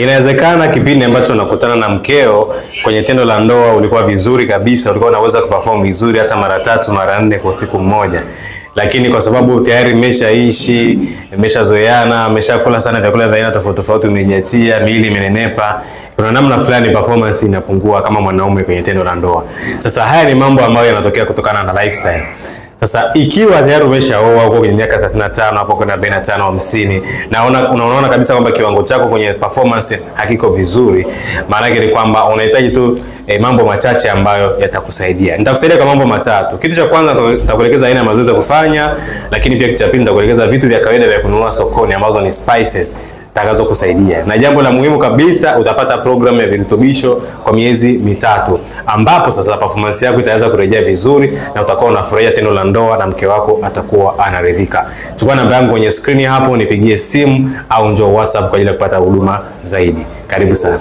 Inawezekana kipindi ambacho unakutana na mkeo kwenye tendo la ndoa ulikuwa vizuri kabisa, ulikuwa unaweza kuperform vizuri hata mara 3 mara 4 kwa siku moja. Lakini kwa sababu tayari mmeshaishi, mmeshazoeana, mmeshakula sana vyakula vya aina tofauti tofauti, mmejiachia, miili imenenepa, kuna namna fulani performance inapungua kama mwanaume kwenye tendo la ndoa. Sasa haya ni mambo ambayo yanatokea kutokana na lifestyle. Sasa ikiwa tayari umeshaoa uko kwenye miaka 35 hapo kwenda 45 50 na unaona kabisa kwamba kiwango chako kwenye performance hakiko vizuri, maana yake ni kwamba unahitaji tu mambo machache ambayo yatakusaidia. Nitakusaidia kwa mambo matatu. Kitu cha kwanza nitakuelekeza aina ya mazoezi ya kufanya, lakini pia kitu cha pili nitakuelekeza vitu vya kawaida vya kununua sokoni ambazo ni spices takazo kusaidia. Na jambo la muhimu kabisa, utapata program ya virutubisho kwa miezi 3 ambapo sasa performance yako itaanza kurejea vizuri na utakuwa unafurahia tendo la ndoa na mke wako atakuwa anaridhika. Chukua namba yangu kwenye screen hapo, nipigie simu au njoo WhatsApp kwa ajili ya kupata huduma zaidi. Karibu sana.